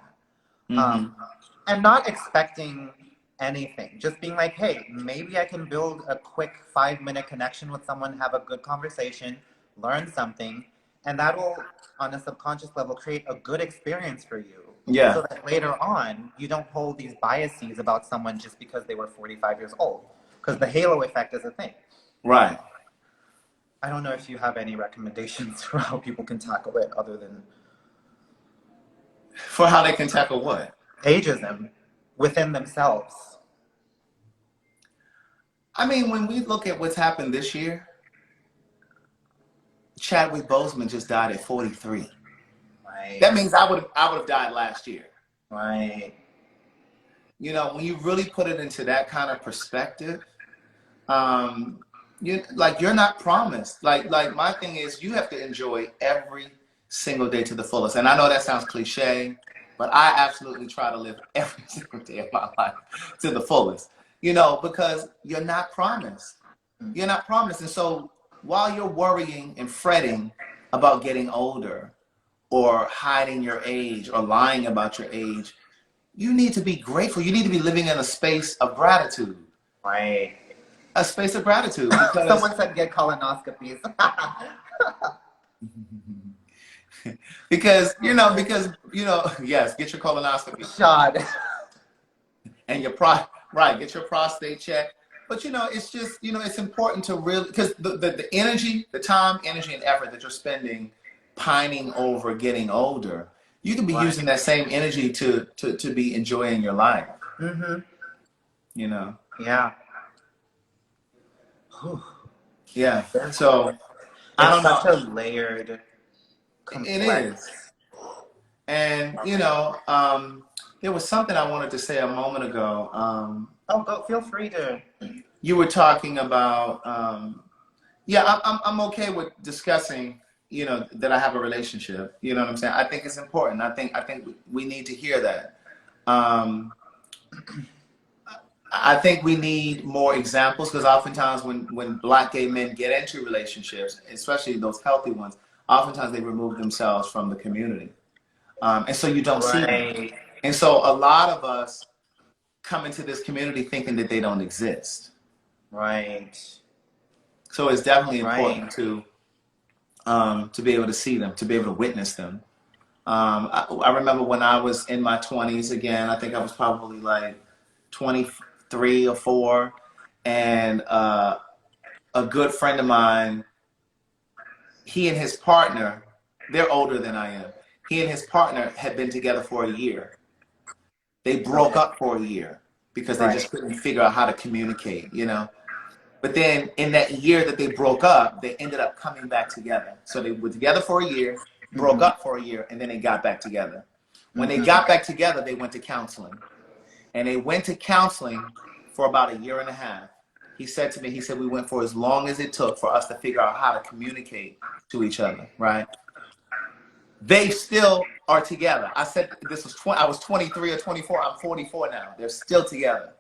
And not expecting anything, just being like, hey, maybe I can build a quick 5-minute connection with someone, have a good conversation, learn something, and that will, on a subconscious level, create a good experience for you. So that later on, you don't hold these biases about someone just because they were 45 years old. Because the halo effect is a thing. Right. I don't know if you have any recommendations for how people can tackle it other than... For how they can tackle what? Ageism within themselves. I mean, when we look at what's happened this year, Chadwick Boseman just died at 43. Right. That means I would have died last year. Right. When you really put it into that kind of perspective, you're not promised. Like my thing is, you have to enjoy every single day to the fullest. And I know that sounds cliche, but I absolutely try to live every single day of my life to the fullest. Because you're not promised. You're not promised. And so while you're worrying and fretting about getting older or hiding your age or lying about your age, you need to be grateful. You need to be living in a space of gratitude. Right. A space of gratitude, because someone said get colonoscopies. because yes, get your colonoscopy. Shot. And get your prostate checked. But it's just, it's important to really, because the energy, the time, energy, and effort that you're spending pining over getting older, you can be using that same energy to be enjoying your life. Yeah. Yeah. So I don't know. It's such a layered, complex. It is. And there was something I wanted to say a moment ago. Feel free to. You were talking about I'm okay with discussing that I have a relationship. You know what I'm saying? I think it's important. I think we need to hear that. I think we need more examples, because oftentimes when Black gay men get into relationships, especially those healthy ones, oftentimes they remove themselves from the community. And so you don't see them. And so a lot of us come into this community thinking that they don't exist. Right. So it's definitely important to be able to see them, to be able to witness them. I remember when I was in my 20s, again, I think I was probably like 23 or 4, and a good friend of mine, he and his partner, they're older than I am. He and his partner had been together for a year. They broke up for a year because they just couldn't figure out how to communicate, But then in that year that they broke up, they ended up coming back together. So they were together for a year, broke up for a year, and then they got back together. When they got back together, they went to counseling. And they went to counseling for about a year and a half. He said to me, we went for as long as it took for us to figure out how to communicate to each other, right? They still are together. I said I was 23 or 24. I'm 44 now. They're still together.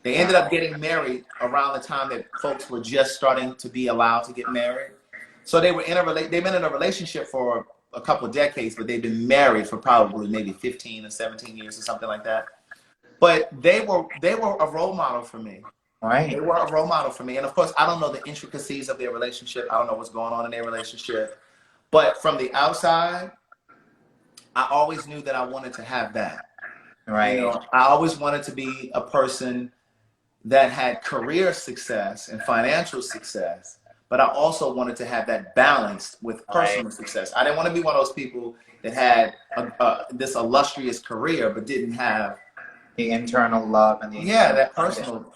They ended up getting married around the time that folks were just starting to be allowed to get married. So they've been in a relationship for a couple of decades, but they've been married for probably maybe 15 or 17 years or something like that. But they were a role model for me. Right. They were a role model for me. And of course, I don't know the intricacies of their relationship. I don't know what's going on in their relationship. But from the outside, I always knew that I wanted to have that. Right. I always wanted to be a person that had career success and financial success, but I also wanted to have that balance with personal success. I didn't want to be one of those people that had this illustrious career but didn't have the internal love and that personal,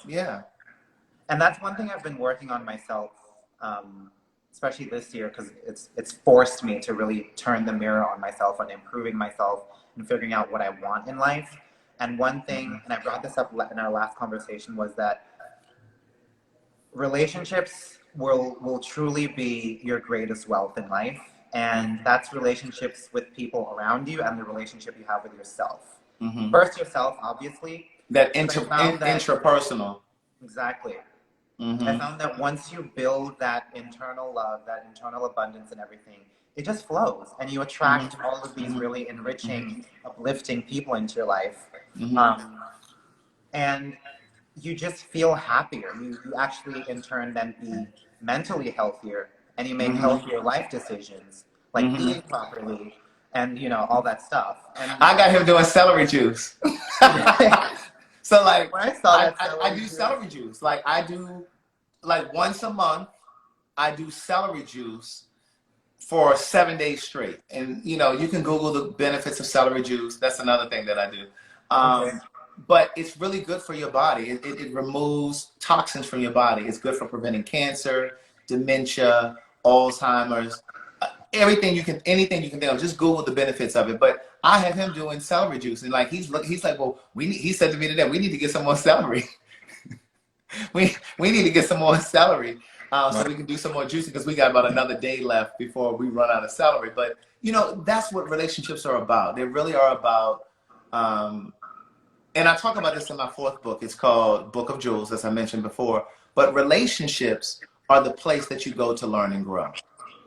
And that's one thing I've been working on myself, especially this year, because it's forced me to really turn the mirror on myself and improving myself and figuring out what I want in life. And one thing, and I brought this up in our last conversation, was that relationships will truly be your greatest wealth in life. And that's relationships with people around you and the relationship you have with yourself. First yourself, obviously. That intrapersonal. Exactly. I found that once you build that internal love, that internal abundance and everything, it just flows, and you attract all of these really enriching, uplifting people into your life. And you just feel happier. You actually, in turn, then be mentally healthier, and you make healthier life decisions, like eating properly, and all that stuff. And I got him doing celery juice. So like, when I saw that I do celery juice. Like I do, like once a month, I do celery juice for 7 days straight. And you can Google the benefits of celery juice. That's another thing that I do. But it's really good for your body. It removes toxins from your body. It's good for preventing cancer, dementia, Alzheimer's, anything you can think of. Just Google the benefits of it. But I have him doing celery juice, and like he's like, well, he said to me today, we need to get some more celery. we need to get some more celery so we can do some more juicing, because we got about another day left before we run out of celery. But that's what relationships are about. They really are about. And I talk about this in my 4th book. It's called Book of Jewels, as I mentioned before. But relationships are the place that you go to learn and grow.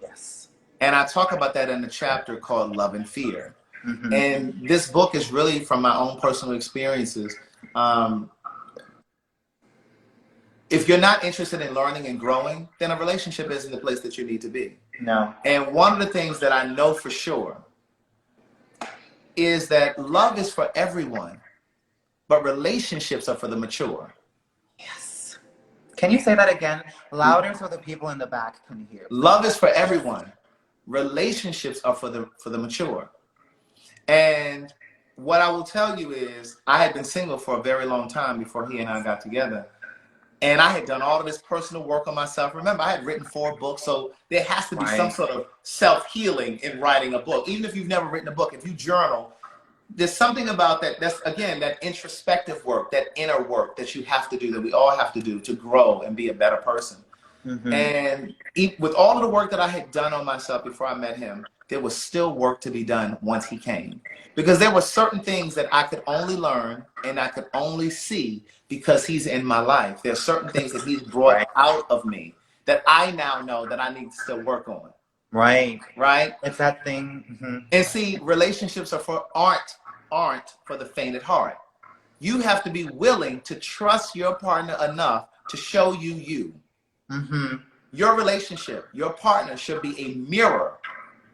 Yes. And I talk about that in a chapter called Love and Fear. Mm-hmm. And this book is really from my own personal experiences. If you're not interested in learning and growing, then a relationship isn't the place that you need to be. No. And one of the things that I know for sure is that love is for everyone, but relationships are for the mature. Yes. Can you say that again? Louder so the people in the back can hear. Love is for everyone. Relationships are for the mature. And what I will tell you is I had been single for a very long time before he and I got together. And I had done all of this personal work on myself. Remember, I had written 4 books, so there has to be some sort of self-healing in writing a book. Even if you've never written a book, if you journal, there's something about that. That's, again, that introspective work, that inner work that you have to do, that we all have to do to grow and be a better person. Mm-hmm. And with all of the work that I had done on myself before I met him, there was still work to be done once he came. Because there were certain things that I could only learn and I could only see because he's in my life. There are certain things that he's brought out of me that I now know that I need to still work on. Right. Right? It's that thing. Mm-hmm. And see, relationships aren't for the faint at heart. You have to be willing to trust your partner enough to show you you. Mm-hmm. Your relationship, your partner should be a mirror.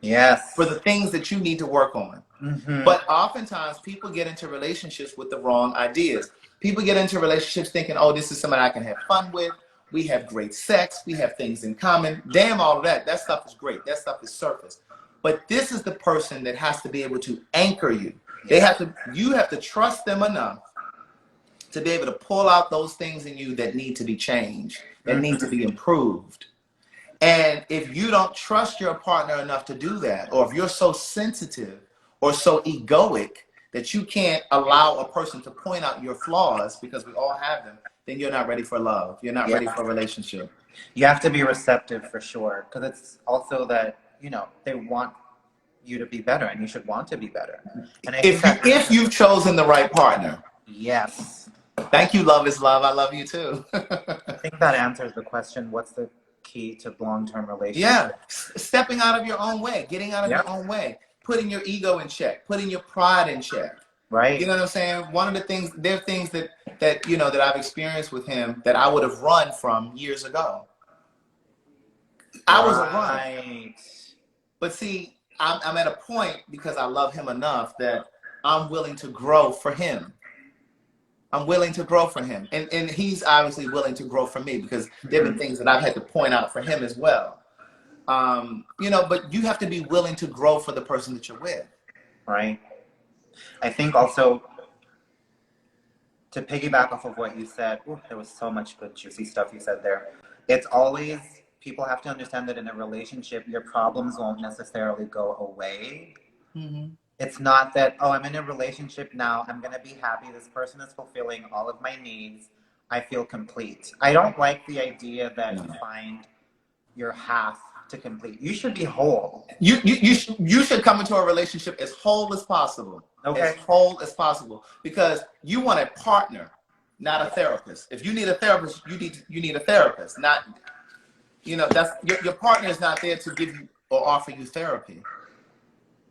Yes. For the things that you need to work on. Mm-hmm. But oftentimes people get into relationships with the wrong ideas. People get into relationships thinking, oh, this is somebody I can have fun with. We have great sex. We have things in common. Damn all of that. That stuff is great. That stuff is surface. But this is the person that has to be able to anchor you. You have to trust them enough to be able to pull out those things in you that need to be changed, that need to be improved. And if you don't trust your partner enough to do that, or if you're so sensitive or so egoic that you can't allow a person to point out your flaws, because we all have them, then you're not ready for love. You're not ready for a relationship. You have to be receptive for sure, because it's also that, you know, they want you to be better and you should want to be better. And if you've chosen the right partner. Yes. Thank you, love is love. I love you too. I think that answers the question, what's the key to long-term relationships? Yeah, stepping out of your own way, getting out of your own way, putting your ego in check, putting your pride in check. Right. You know what I'm saying? One of the things, there are things that you know that I've experienced with him that I would have run from years ago. I was a run. But see, I'm at a point because I love him enough that I'm willing to grow for him. I'm willing to grow for him. And he's obviously willing to grow for me because there have been things that I've had to point out for him as well. You know, but you have to be willing to grow for the person that you're with. Right. I think also, to piggyback off of what you said, there was so much good juicy stuff you said there. It's always, people have to understand that in a relationship, your problems won't necessarily go away. Mm-hmm. It's not that, oh, I'm in a relationship now, I'm going to be happy, this person is fulfilling all of my needs, I feel complete. I don't like the idea that you find your half to complete. You should be whole. You should come into a relationship as whole as possible. Okay. As whole as possible. Because you want a partner, not a therapist. If you need a therapist, you need a therapist. Not, you know, that's your partner is not there to give you or offer you therapy.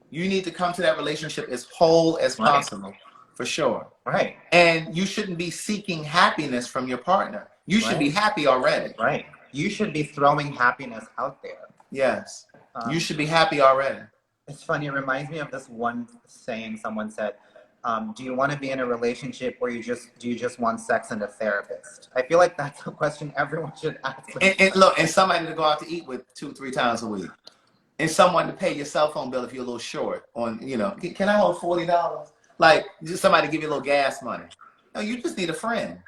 You need to come to that relationship as whole as possible, for sure. Right. And you shouldn't be seeking happiness from your partner. You should be happy already. Right. You should be throwing happiness out there. Yes. You should be happy already. It's funny. It reminds me of this one saying someone said, do you want to be in a relationship where do you just want sex and a therapist? I feel like that's a question everyone should ask. And look, and somebody to go out to eat with 2-3 times a week. And someone to pay your cell phone bill if you're a little short on, you know, can I hold $40? Like, just somebody to give you a little gas money. No, you just need a friend.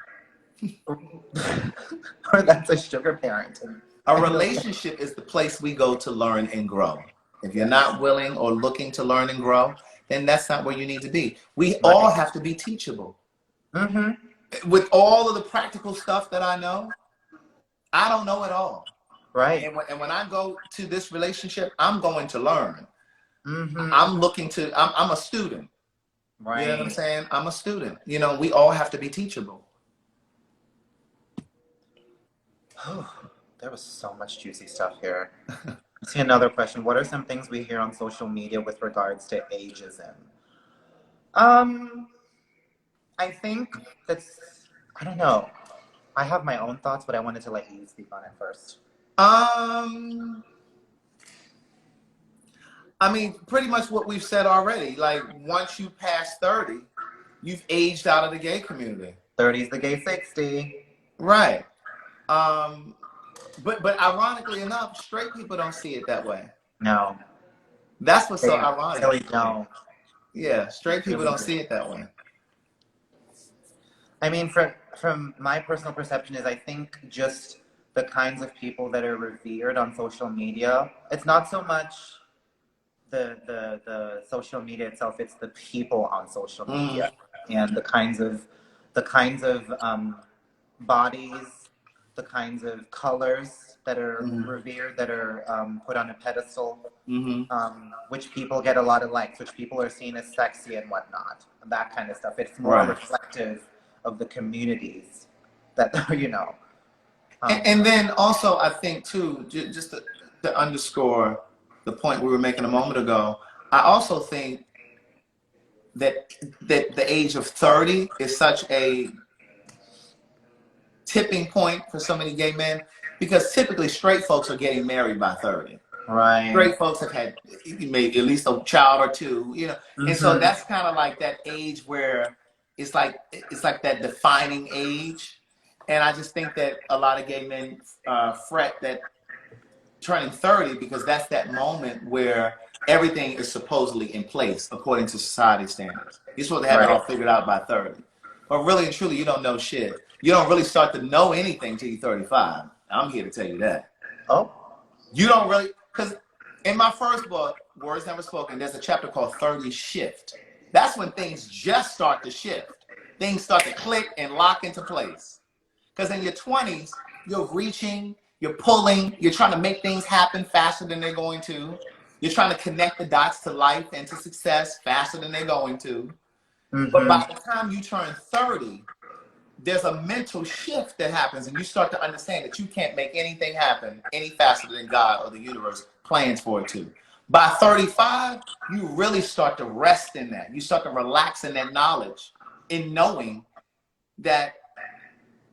Or that's a sugar parent. A relationship is the place we go to learn and grow. If you're not willing or looking to learn and grow, then that's not where you need to be. We all have to be teachable. Mm-hmm. With all of the practical stuff that I know, I don't know it all. Right. And when I go to this relationship, I'm going to learn. Mm-hmm. I'm a student. Right. You know what I'm saying? I'm a student. You know, we all have to be teachable. there was so much juicy stuff here. Let's see another question. What are some things we hear on social media with regards to ageism? I think I don't know. I have my own thoughts, but I wanted to let you speak on it first. I mean, pretty much what we've said already. Like, once you pass 30, you've aged out of the gay community. 30 is the gay 60. Right. But ironically enough, straight people don't see it that way. No. That's what's so ironic. Really don't. Yeah, straight people don't see it that way. I mean, from my personal perception is I think just the kinds of people that are revered on social media, it's not so much the social media itself, it's the people on social media and the kinds of bodies, the kinds of colors that are revered, that are put on a pedestal, which people get a lot of likes, which people are seen as sexy and whatnot, that kind of stuff. It's more reflective of the communities that, you know. And then also, I think too, just to underscore the point we were making a moment ago, I also think that the age of 30 is such a tipping point for so many gay men, because typically straight folks are getting married by 30. Right. Straight folks have had maybe at least a child or two, you know. And so that's kind of like that age where it's like that defining age. And I just think that a lot of gay men fret that turning 30, because that's that moment where everything is supposedly in place according to society standards. You're supposed to have it all figured out by 30. But really and truly, you don't know shit. You don't really start to know anything till you're 35. I'm here to tell you that. Oh? You don't really, because in my first book, Words Never Spoken, there's a chapter called 30 Shift. That's when things just start to shift. Things start to click and lock into place. Because in your 20s, you're reaching, you're pulling, you're trying to make things happen faster than they're going to. You're trying to connect the dots to life and to success faster than they're going to. But by the time you turn 30, there's a mental shift that happens, and you start to understand that you can't make anything happen any faster than God or the universe plans for it to. By 35, you really start to rest in that. You start to relax in that knowledge, in knowing that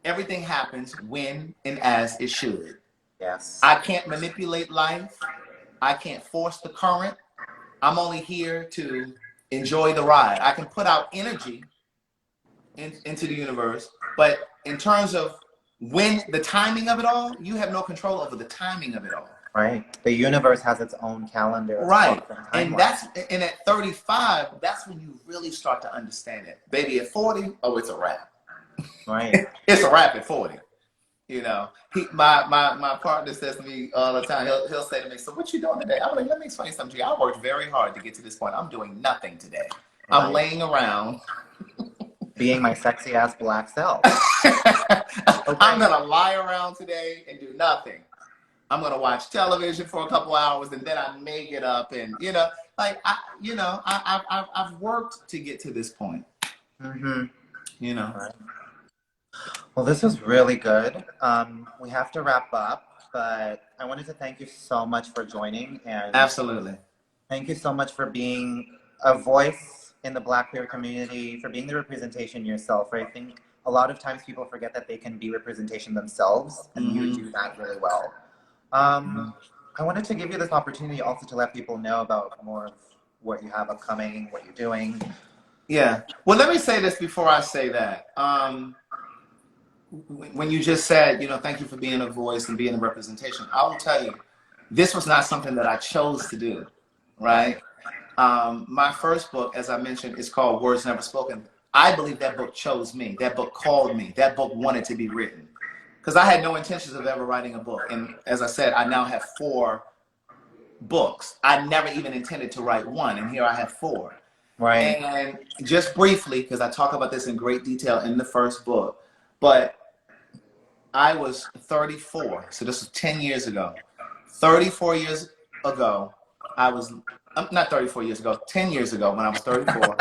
everything happens when and as it should. Yes. I can't manipulate life. I can't force the current. I'm only here to enjoy the ride. I can put out energy into the universe, but in terms of when the timing of it all, you have no control over the timing of it all. Right. The universe has its own calendar. Right. And at 35, that's when you really start to understand it. Baby, at 40, oh, it's a wrap. Right. It's a wrap at 40. You know, my partner says to me all the time, he'll say to me, so what you doing today? I'm like, let me explain something to you. I worked very hard to get to this point. I'm doing nothing today. Right. I'm laying around. Being my sexy ass black self. I'm going to lie around today and do nothing. I'm going to watch television for a couple hours, and then I may get up and, you know, like, I've worked to get to this point. You know. Right. Well, this was really good. We have to wrap up, but I wanted to thank you so much for joining. And absolutely. Thank you so much for being a voice in the Black queer community, for being the representation yourself. I think a lot of times people forget that they can be representation themselves, and you do that really well. I wanted to give you this opportunity also to let people know about more of what you have upcoming, what you're doing. Yeah. Well, let me say this before I say that. When you just said, you know, thank you for being a voice and being a representation, I will tell you, this was not something that I chose to do, right? My first book, as I mentioned, is called Words Never Spoken. I believe that book chose me. That book called me. That book wanted to be written. Because I had no intentions of ever writing a book. And as I said, I now have 4 books. I never even intended to write one, and here I have 4. Right. And just briefly, because I talk about this in great detail in the first book, but I was 34, so this was 10 years ago. 34 years ago, I was, not 34 years ago, 10 years ago when I was 34,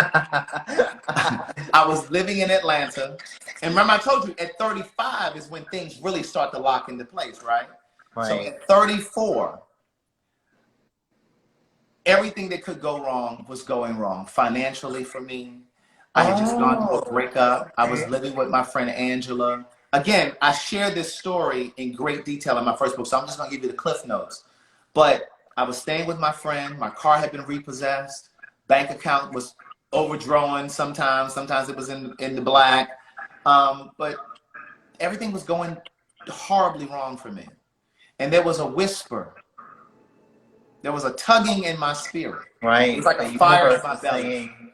I was living in Atlanta. And remember I told you, at 35 is when things really start to lock into place, right? So Right. at 34, everything that could go wrong was going wrong financially for me. I had just gone through a Oh, breakup. I was okay. living with my friend Angela. Again, I share this story in great detail in my first book, so I'm just going to give you the cliff notes. But I was staying with my friend. My car had been repossessed. Bank account was overdrawn sometimes. Sometimes it was in the black. But everything was going horribly wrong for me. And there was a whisper. There was a tugging in my spirit. It was Right. like The a fire in universe my is belly. saying,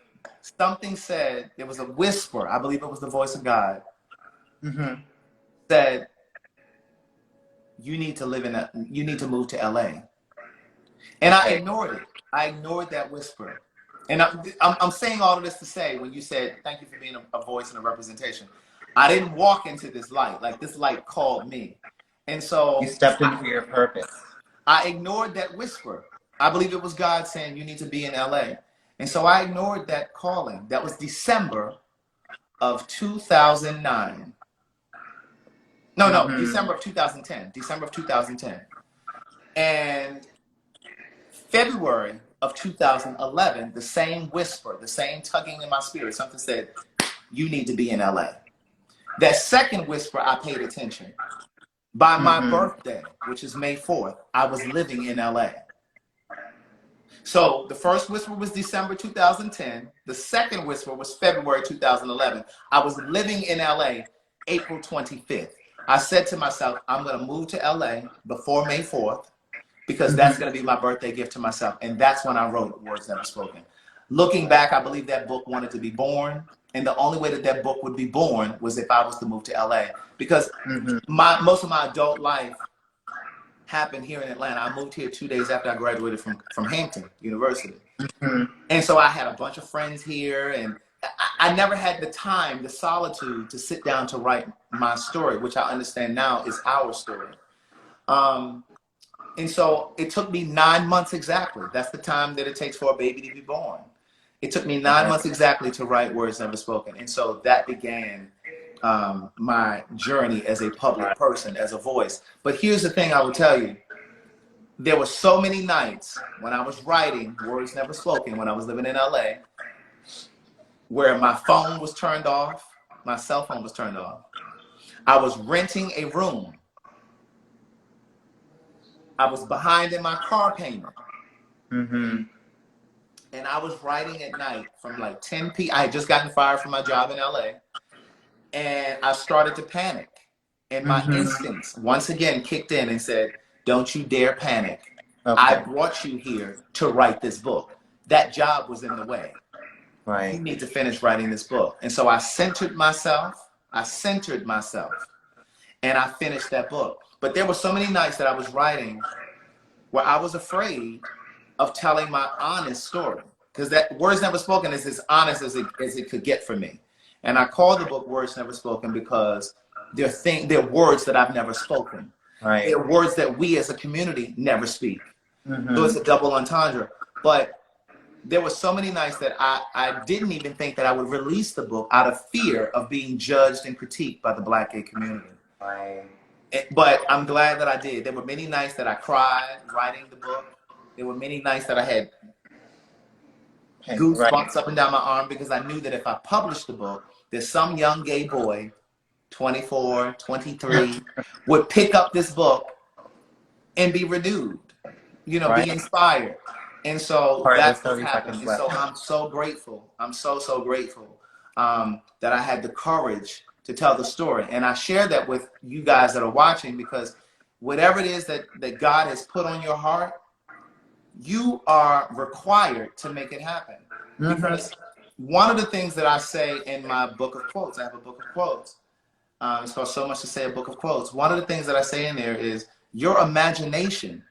Something said, there was a whisper, I believe it was the voice of God, mm-hmm. said, you need to move to LA. And I Okay. ignored it. I ignored that whisper. And I'm saying all of this to say, when you said, thank you for being a voice and a representation, I didn't walk into this light. Like, this light called me. And You so stepped into your purpose. I ignored that whisper. I believe it was God saying, you need to be in LA. And so I ignored that calling. That was December of 2009. No, Mm-hmm. December of 2010. December of 2010. And February of 2011, the same whisper, the same tugging in my spirit, something said, you need to be in LA. That second whisper, I paid attention. By my Mm-hmm. birthday, which is May 4th, I was living in LA. So the first whisper was December 2010. The second whisper was February 2011. I was living in LA April 25th. I said to myself, I'm going to move to LA before May 4th because that's Mm-hmm. going to be my birthday gift to myself. And that's when I wrote Words Never Spoken. Looking back, I believe that book wanted to be born. And the only way that that book would be born was if I was to move to LA. Because Mm-hmm. most of my adult life happened here in Atlanta. I moved here 2 days after I graduated from Hampton University. Mm-hmm. And so I had a bunch of friends here, and I never had the time, the solitude to sit down to write my story, which I understand now is our story. And so it took me 9 months exactly. That's the time that it takes for a baby to be born. It took me 9 months exactly to write Words Never Spoken. And so that began my journey as a public person, as a voice. But here's the thing I will tell you. There were so many nights when I was writing Words Never Spoken, when I was living in LA, where my phone was turned off, my cell phone was turned off. I was renting a room. I was behind in my car payment. Mm-hmm. And I was writing at night from like 10 p.m. I had just gotten fired from my job in LA. And I started to panic. And my Mm-hmm. instincts once again kicked in and said, don't you dare panic. I Okay. brought you here to write this book. That job was in the way. You Right. need to finish writing this book. And so I centered myself, and I finished that book. But there were so many nights that I was writing where I was afraid of telling my honest story. Because that Words Never Spoken is as honest as it could get for me. And I call the book Words Never Spoken because they're words that I've never spoken. Right. They're words that we as a community never speak. So it's Mm-hmm. a double entendre. But there were so many nights that I didn't even think that I would release the book out of fear of being judged and critiqued by the Black gay community. Right. But I'm glad that I did. There were many nights that I cried writing the book. There were many nights that I had Right. goosebumps up and down my arm because I knew that if I published the book, there's some young gay boy, 24, 23, would pick up this book and be renewed, be Right. inspired. And so All right, there's that's what's 30 happened. seconds And so left. I'm so grateful. I'm so grateful that I had the courage to tell the story. And I share that with you guys that are watching because whatever it is that God has put on your heart, you are required to make it happen. Mm-hmm. Because one of the things that I say in my book of quotes, I have a book of quotes. It's called So Much to Say, a book of quotes. One of the things that I say in there is your imagination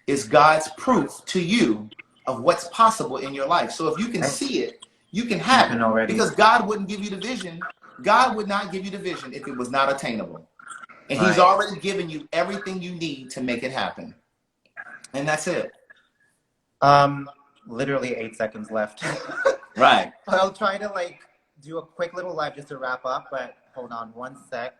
is God's proof to you of what's possible in your life. So if you can see it, you can You have can it. already. Because God wouldn't give you the vision. God would not give you the vision if it was not attainable. And He's Right. already given you everything you need to make it happen. And that's it. Literally 8 seconds left. Right. I'll try to do a quick little live just to wrap up, but hold on one sec.